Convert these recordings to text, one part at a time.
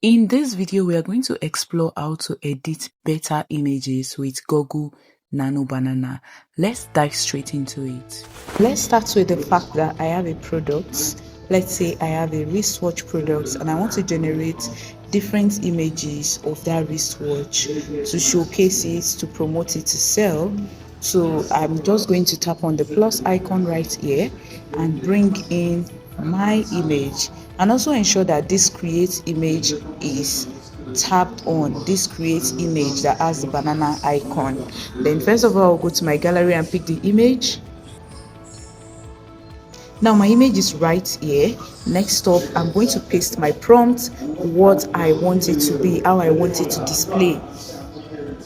In this video, we are going to explore how to edit better images with Google Nano Banana. Let's dive straight into it. Let's start with the fact that I have a product. Let's say I have a wristwatch product and I want to generate different images of that wristwatch to showcase it, to promote it, to sell. So I'm just going to tap on the plus icon right here and bring in my image, and also ensure that this create image is tapped on, this create image that has the banana icon. Then first of all, I'll go to my gallery and pick the image. Now my image is right here. Next up, I'm going to paste my prompt, what I want it to be, how I want it to display.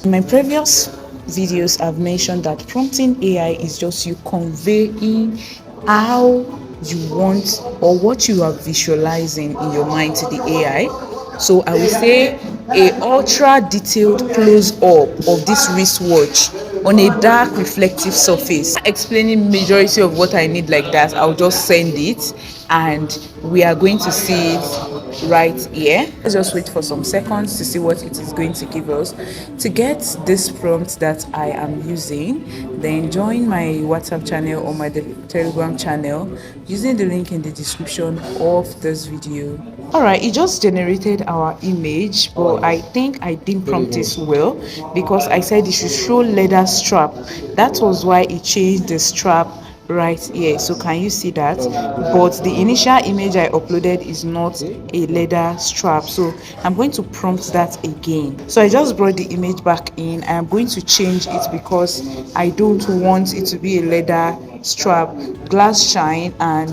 In my previous videos, I've mentioned that prompting AI is just you conveying how you want or what you are visualizing in your mind to the AI. So I will say a ultra detailed close up of this wristwatch on a dark reflective surface. Explaining majority of what I need like that, I'll just send it and we are going to see it right here. Let's just wait for some seconds to see what it is going to give us. To get this prompt that I am using, then join my WhatsApp channel or my Telegram channel using the link in the description of this video. Alright, it just generated our image, but I think I didn't prompt this well because I said it should show leather strap. That was why it changed the strap right here. So can you see that? But the initial image I uploaded is not a leather strap, so I'm going to prompt that again. So I just brought the image back in. I am going to change it because I don't want it to be a leather strap, glass shine, and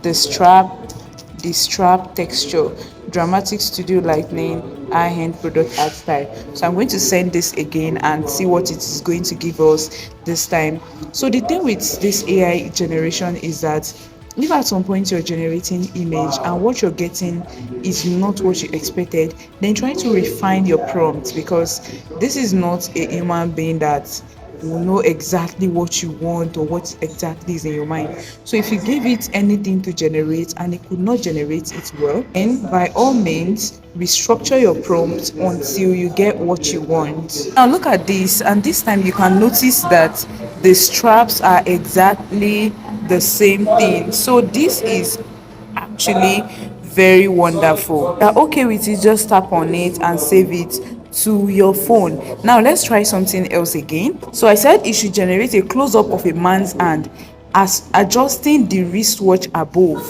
the strap texture, dramatic studio lightning, high-end product art style. So I'm going to send this again and see what it is going to give us this time. So the thing with this AI generation is that if at some point you're generating image and what you're getting is not what you expected, then try to refine your prompt, because this is not a human being that will know exactly what you want or what exactly is in your mind. So if you give it anything to generate and it could not generate it well, then by all means restructure your prompt until you get what you want. Now look at this, and this time you can notice that the straps are exactly the same thing. So this is actually very wonderful. You're okay with it, just tap on it and save it to your phone. Now let's try something else again. So I said it should generate a close-up of a man's hand as adjusting the wristwatch above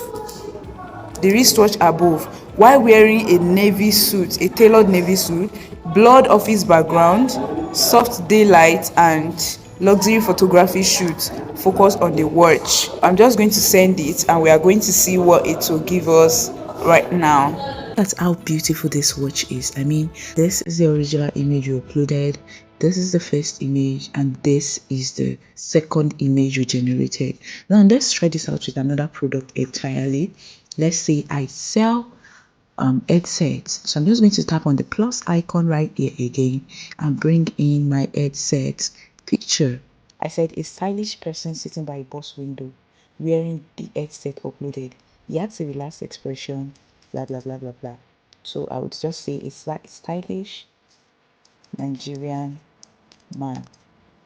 while wearing a navy suit, a tailored navy suit, blurred office background, soft daylight, and luxury photography shoot. Focus on the watch. I'm just going to send it and we are going to see what it will give us right now. That's how beautiful this watch is. I mean, this is the original image you uploaded, this is the first image, and this is the second image you generated. Now let's try this out with another product entirely. Let's say I sell headsets. So I'm just going to tap on the plus icon right here again and bring in my headset picture. I said a stylish person sitting by a bus window wearing the headset uploaded. He has a relaxed expression, blah blah blah blah blah. So I would just say it's like stylish Nigerian man.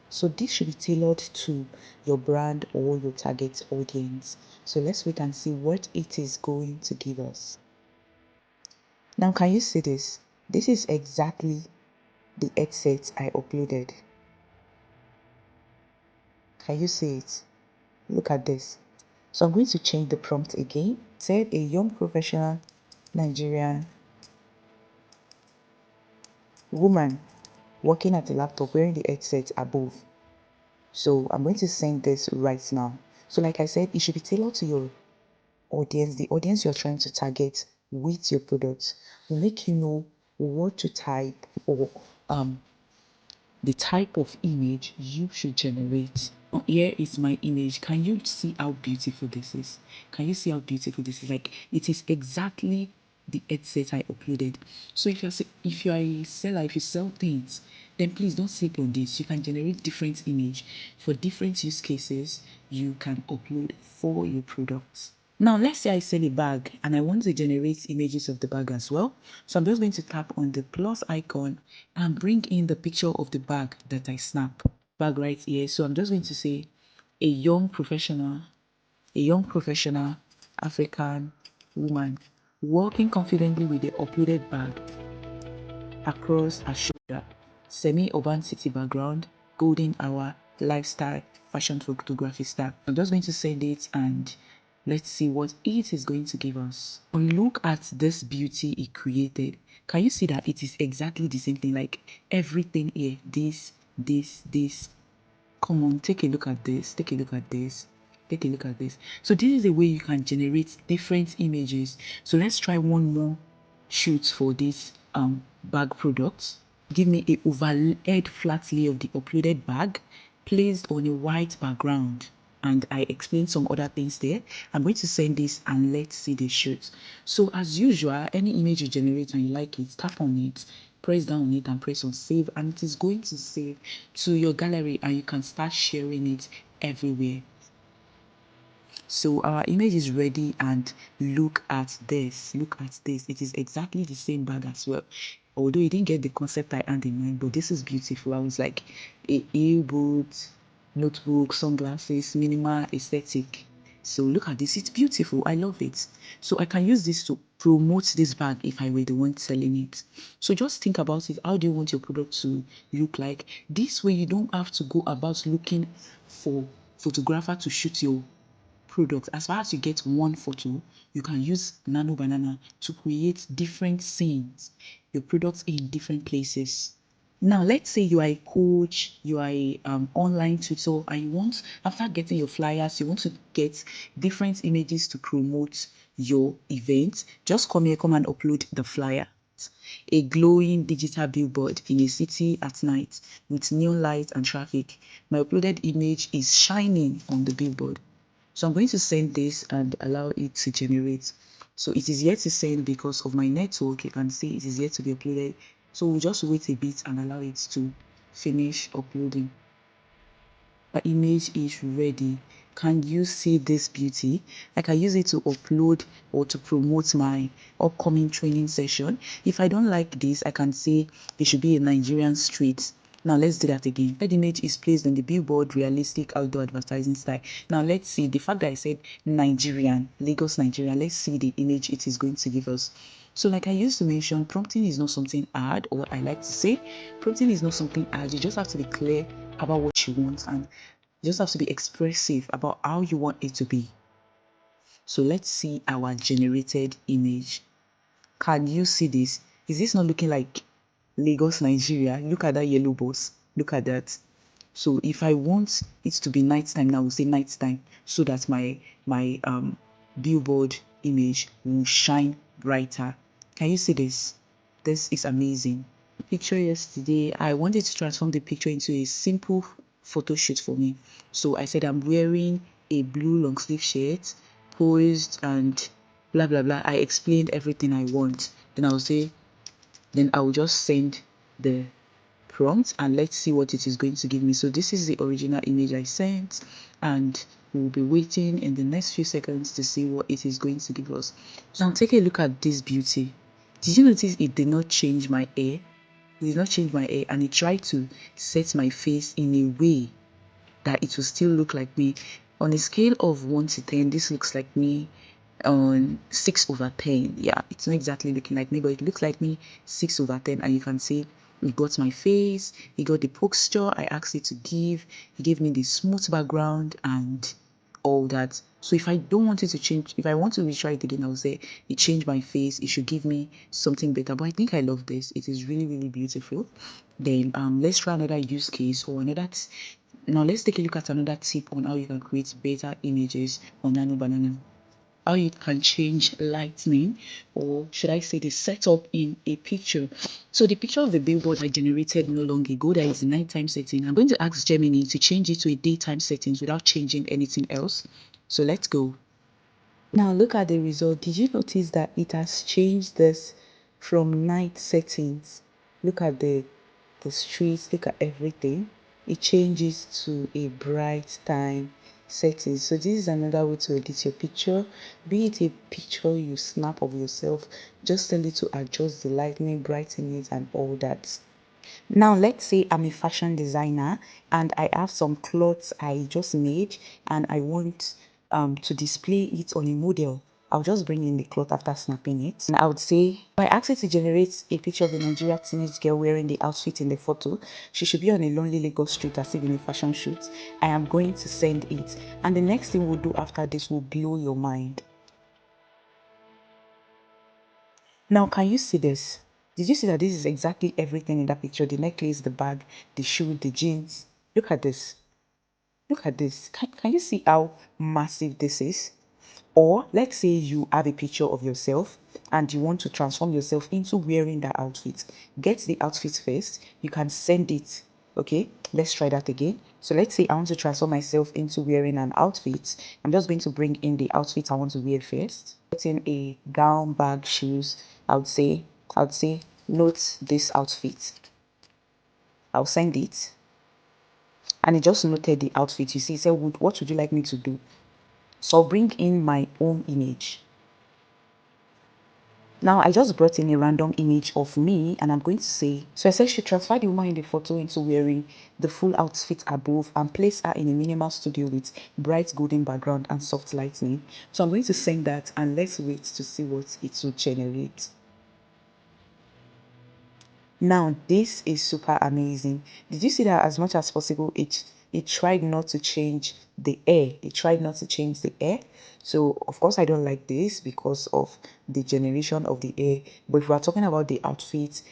So this should be tailored to your brand or your target audience. So let's wait and see what it is going to give us. Now can you see this? This is exactly the headset I uploaded. Can you see it? Look at this. So I'm going to change the prompt again. Said a young professional Nigerian woman working at a laptop wearing the headset above. So I'm going to send this right now. So like I said, it should be tailored to your audience, the audience you're trying to target with your products. Will make you know what to type or the type of image you should generate. Oh, here is my image. Can you see how beautiful this is? Can you see how beautiful this is? Like, it is exactly the headset I uploaded. So if you are a seller, if you sell things, then please don't sleep on this. You can generate different image for different use cases you can upload for your products. Now, let's say I sell a bag and I want to generate images of the bag as well. So I'm just going to tap on the plus icon and bring in the picture of the bag that I snap. Bag right here. So I'm just going to say a young professional African woman walking confidently with the uploaded bag across her shoulder, semi-urban city background, golden hour, lifestyle, fashion photography style. I'm just going to send it and let's see what it is going to give us. Look at this beauty it created. Can you see that it is exactly the same thing? Like everything here, this. Come on, take a look at this. Take a look at this. Take a look at this. So this is a way you can generate different images. So let's try one more shoot for this bag product. Give me a overlaid flat lay of the uploaded bag placed on a white background, and I explained some other things there. I'm going to send this and let's see the shoot. So as usual, any image you generate and you like it, tap on it, press down on it and press on save, and it is going to save to your gallery and you can start sharing it everywhere. So our image is ready, and look at this. It is exactly the same bag as well, although you didn't get the concept I had in mind, but this is beautiful. I was like a earbuds, notebook, sunglasses, minimal aesthetic. So look at this, it's beautiful. I love it. So I can use this to promote this bag if I were the one selling it. So just think about it. How do you want your product to look like? This way you don't have to go about looking for photographer to shoot your products. As far as you get one photo, you can use Nano Banana to create different scenes, your products in different places. Now, let's say you are a coach, you are a online tutor, and you want, after getting your flyers, you want to get different images to promote your event. Just come here, come and upload the flyer. A glowing digital billboard in a city at night with neon light and traffic. My uploaded image is shining on the billboard. So I'm going to send this and allow it to generate. So it is yet to send because of my network. You can see it is yet to be uploaded. So we'll just wait a bit and allow it to finish uploading. My image is ready. Can you see this beauty? I can use it to upload or to promote my upcoming training session. If I don't like this, I can say it should be a Nigerian street. Now let's do that again. That image is placed on the billboard, realistic outdoor advertising style. Now let's see the fact that I said Nigerian, Lagos, Nigeria. Let's see the image it is going to give us. So like I used to mention, prompting is not something hard, or I like to say, prompting is not something hard. You just have to be clear about what you want, and you just have to be expressive about how you want it to be. So let's see our generated image. Can you see this? Is this not looking like Lagos, Nigeria? Look at that yellow bus. Look at that. So if I want it to be nighttime now, we'll say nighttime, so that my billboard image will shine brighter. Can you see this? This is amazing. Picture yesterday, I wanted to transform the picture into a simple photo shoot for me. So I said I'm wearing a blue long sleeve shirt, posed and blah blah blah. I explained everything I want. Then I will just send the prompt and let's see what it is going to give me. So this is the original image I sent, and we'll be waiting in the next few seconds to see what it is going to give us. Now take a look at this beauty. Did you notice it did not change my hair? It did not change my hair, and it tried to set my face in a way that it will still look like me. On a scale of 1 to 10, this looks like me on 6/10. Yeah, it's not exactly looking like me, but it looks like me 6/10. And you can see it got my face, it got the posture I asked it to give, it gave me the smooth background and all that. So if I don't want it to change, if I want to retry it again, I'll say it changed my face, it should give me something better. But I think I love this. It is really, really beautiful. Then let's try another use case or another. Now let's take a look at another tip on how you can create better images on Nano Banana. How you can change lightning, or should I say the setup in a picture. So the picture of the billboard I generated no long ago, that is the nighttime setting. I'm going to ask Gemini to change it to a daytime settings without changing anything else. So let's go. Now look at the result. Did you notice that it has changed this from night settings? Look at the streets, look at everything. It changes to a bright time settings. So this is another way to edit your picture, be it a picture you snap of yourself. Just tell it to adjust the lighting, brighten it, and all that. Now let's say I'm a fashion designer and I have some clothes I just made and I want to display it on a model. I'll just bring in the cloth after snapping it, and I would say, I ask it to generate a picture of a Nigerian teenage girl wearing the outfit in the photo. She should be on a lonely Lagos street as if in a fashion shoot. I am going to send it, and the next thing we'll do after this will blow your mind. Now, can you see this? Did you see that this is exactly everything in that picture? The necklace, the bag, the shoe, the jeans. Look at this. Look at this. Can you see how massive this is? Or let's say you have a picture of yourself and you want to transform yourself into wearing that outfit. Get the outfit first. You can send it. Okay, let's try that again. So let's say I want to transform myself into wearing an outfit. I'm just going to bring in the outfit I want to wear first. Put in a gown, bag, shoes. I would say note this outfit. I'll send it, and it just noted the outfit. You see, it said, what would you like me to do? So I'll bring in my own image. Now I just brought in a random image of me and I'm going to say, so I said she transferred the woman in the photo into wearing the full outfit above and place her in a minimal studio with bright golden background and soft lighting. So I'm going to send that and let's wait to see what it will generate. Now this is super amazing. Did you see that as much as possible it tried not to change the air? It tried not to change the air. So of course I don't like this because of the generation of the air. But if we are talking about the outfit,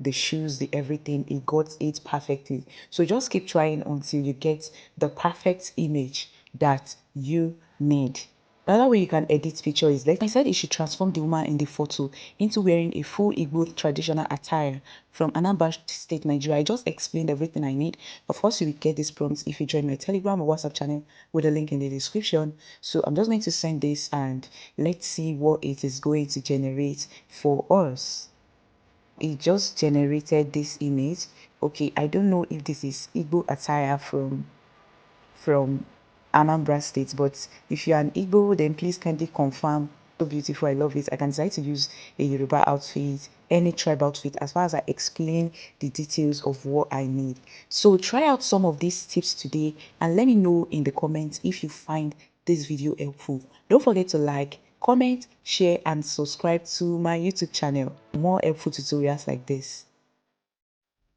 the shoes, the everything, it got it perfectly. So just keep trying until you get the perfect image that you need. Another way you can edit picture is, like I said, you should transform the woman in the photo into wearing a full Igbo traditional attire from Anambra State, Nigeria. I just explained everything I need. Of course, you will get this prompt if you join my Telegram or WhatsApp channel with a link in the description. So I'm just going to send this and let's see what it is going to generate for us. It just generated this image. Okay, I don't know if this is Igbo attire from Anambra State, but if you're an Igbo, then please kindly confirm. So beautiful, I love it. I can decide to use a Yoruba outfit, any tribe outfit, as far as I explain the details of what I need. So try out some of these tips today and let me know in the comments if you find this video helpful. Don't forget to like, comment, share, and subscribe to my YouTube channel for more helpful tutorials like this.